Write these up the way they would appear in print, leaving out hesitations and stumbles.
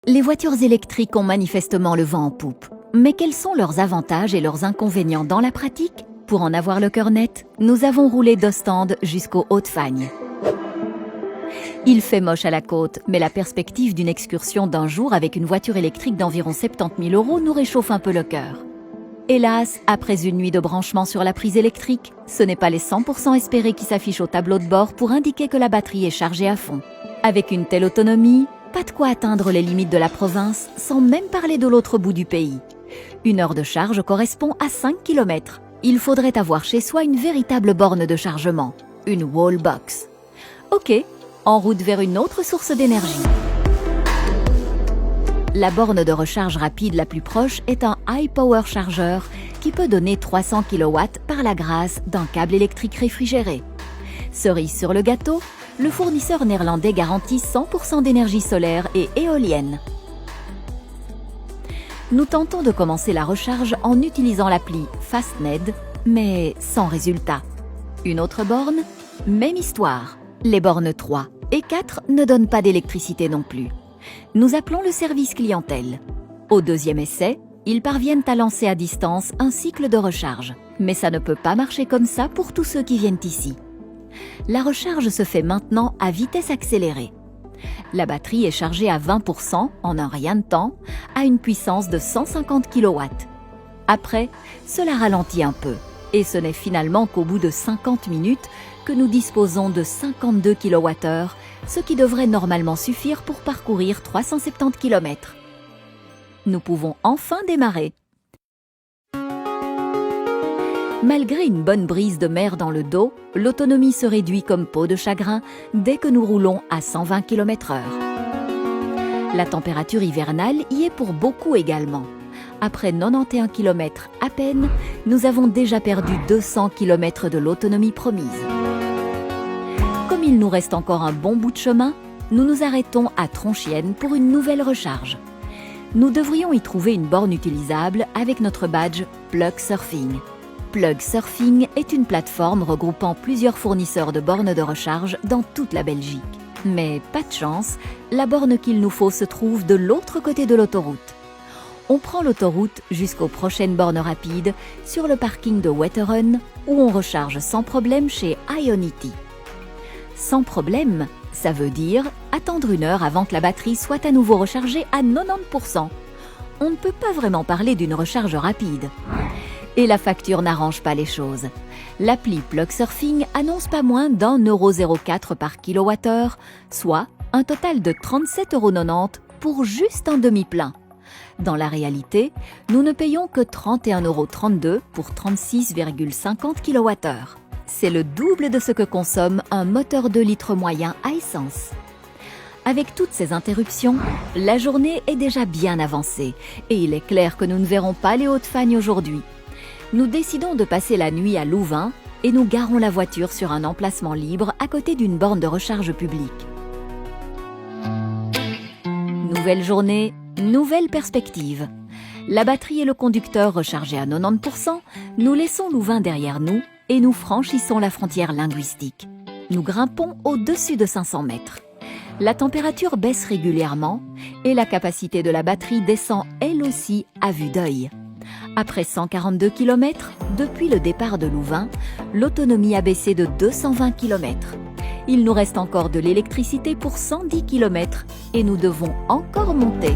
Les voitures électriques ont manifestement le vent en poupe. Mais quels sont leurs avantages et leurs inconvénients dans la pratique? Pour en avoir le cœur net, nous avons roulé d'Ostende jusqu'aux Hautes-Fagnes. Il fait moche à la côte, mais la perspective d'une excursion d'un jour avec une voiture électrique d'environ 70 000 € nous réchauffe un peu le cœur. Hélas, après une nuit de branchement sur la prise électrique, ce n'est pas les 100% espérés qui s'affichent au tableau de bord pour indiquer que la batterie est chargée à fond. Avec une telle autonomie, pas de quoi atteindre les limites de la province, sans même parler de l'autre bout du pays. 1 heure de charge correspond à 5 km. Il faudrait avoir chez soi une véritable borne de chargement, une wallbox. Ok, en route vers une autre source d'énergie. La borne de recharge rapide la plus proche est un high power charger qui peut donner 300 kW par la grâce d'un câble électrique réfrigéré. Cerise sur le gâteau, le fournisseur néerlandais garantit 100% d'énergie solaire et éolienne. Nous tentons de commencer la recharge en utilisant l'appli FastNed, mais sans résultat. Une autre borne, même histoire. Les bornes 3 et 4 ne donnent pas d'électricité non plus. Nous appelons le service clientèle. Au deuxième essai, ils parviennent à lancer à distance un cycle de recharge. Mais ça ne peut pas marcher comme ça pour tous ceux qui viennent ici. La recharge se fait maintenant à vitesse accélérée. La batterie est chargée à 20% en un rien de temps, à une puissance de 150 kW. Après, cela ralentit un peu. Et ce n'est finalement qu'au bout de 50 minutes que nous disposons de 52 kWh, ce qui devrait normalement suffire pour parcourir 370 km. Nous pouvons enfin démarrer. Malgré une bonne brise de mer dans le dos, l'autonomie se réduit comme peau de chagrin dès que nous roulons à 120 km/h. La température hivernale y est pour beaucoup également. Après 91 km à peine, nous avons déjà perdu 200 km de l'autonomie promise. Comme il nous reste encore un bon bout de chemin, nous nous arrêtons à Tronchienne pour une nouvelle recharge. Nous devrions y trouver une borne utilisable avec notre badge Plug Surfing. Plug Surfing est une plateforme regroupant plusieurs fournisseurs de bornes de recharge dans toute la Belgique. Mais pas de chance, la borne qu'il nous faut se trouve de l'autre côté de l'autoroute. On prend l'autoroute jusqu'aux prochaines bornes rapides sur le parking de Wetteren où on recharge sans problème chez Ionity. Sans problème, ça veut dire attendre 1 heure avant que la batterie soit à nouveau rechargée à 90%. On ne peut pas vraiment parler d'une recharge rapide. Et la facture n'arrange pas les choses. L'appli Plug Surfing annonce pas moins d'1,04 € par kWh, soit un total de 37,90 € pour juste un demi-plein. Dans la réalité, nous ne payons que 31,32 € pour 36,50 kWh. C'est le double de ce que consomme un moteur 2 litres moyen à essence. Avec toutes ces interruptions, la journée est déjà bien avancée et il est clair que nous ne verrons pas les Hautes-Fagnes aujourd'hui. Nous décidons de passer la nuit à Louvain et nous garons la voiture sur un emplacement libre à côté d'une borne de recharge publique. Nouvelle journée, nouvelle perspective. La batterie et le conducteur rechargés à 90%, nous laissons Louvain derrière nous et nous franchissons la frontière linguistique. Nous grimpons au-dessus de 500 mètres. La température baisse régulièrement et la capacité de la batterie descend elle aussi à vue d'œil. Après 142 km, depuis le départ de Louvain, l'autonomie a baissé de 220 km. Il nous reste encore de l'électricité pour 110 km et nous devons encore monter.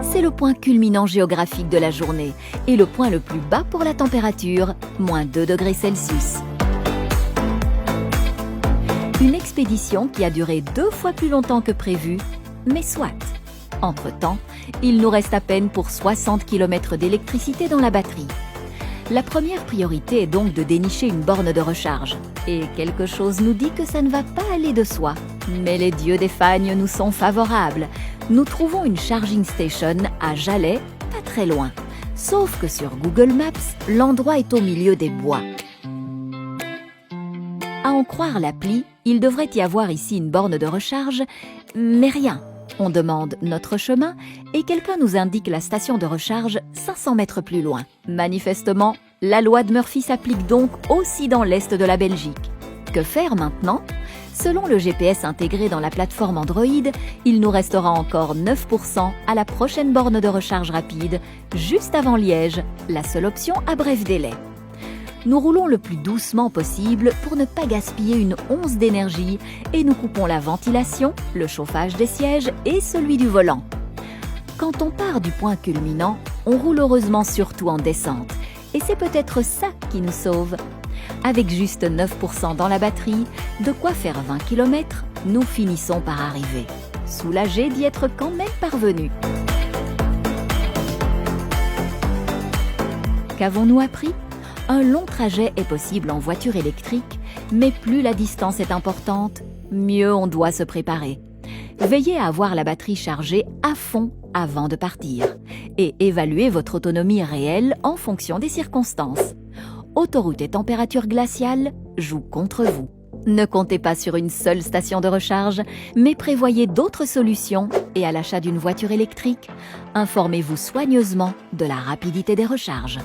C'est le point culminant géographique de la journée et le point le plus bas pour la température, moins 2 degrés Celsius. Une expédition qui a duré 2 fois plus longtemps que prévu, mais soit. Entre-temps, il nous reste à peine pour 60 km d'électricité dans la batterie. La première priorité est donc de dénicher une borne de recharge. Et quelque chose nous dit que ça ne va pas aller de soi. Mais les dieux des Fagnes nous sont favorables. Nous trouvons une charging station à Jalais, pas très loin. Sauf que sur Google Maps, l'endroit est au milieu des bois. À en croire l'appli, il devrait y avoir ici une borne de recharge, mais rien. On demande notre chemin et quelqu'un nous indique la station de recharge 500 mètres plus loin. Manifestement, la loi de Murphy s'applique donc aussi dans l'est de la Belgique. Que faire maintenant ? Selon le GPS intégré dans la plateforme Android, il nous restera encore 9% à la prochaine borne de recharge rapide, juste avant Liège, la seule option à bref délai. Nous roulons le plus doucement possible pour ne pas gaspiller une once d'énergie et nous coupons la ventilation, le chauffage des sièges et celui du volant. Quand on part du point culminant, on roule heureusement surtout en descente. Et c'est peut-être ça qui nous sauve. Avec juste 9% dans la batterie, de quoi faire 20 km, nous finissons par arriver. Soulagés d'y être quand même parvenus. Qu'avons-nous appris ? Un long trajet est possible en voiture électrique, mais plus la distance est importante, mieux on doit se préparer. Veillez à avoir la batterie chargée à fond avant de partir et évaluez votre autonomie réelle en fonction des circonstances. Autoroute et température glaciale jouent contre vous. Ne comptez pas sur une seule station de recharge, mais prévoyez d'autres solutions et à l'achat d'une voiture électrique, informez-vous soigneusement de la rapidité des recharges.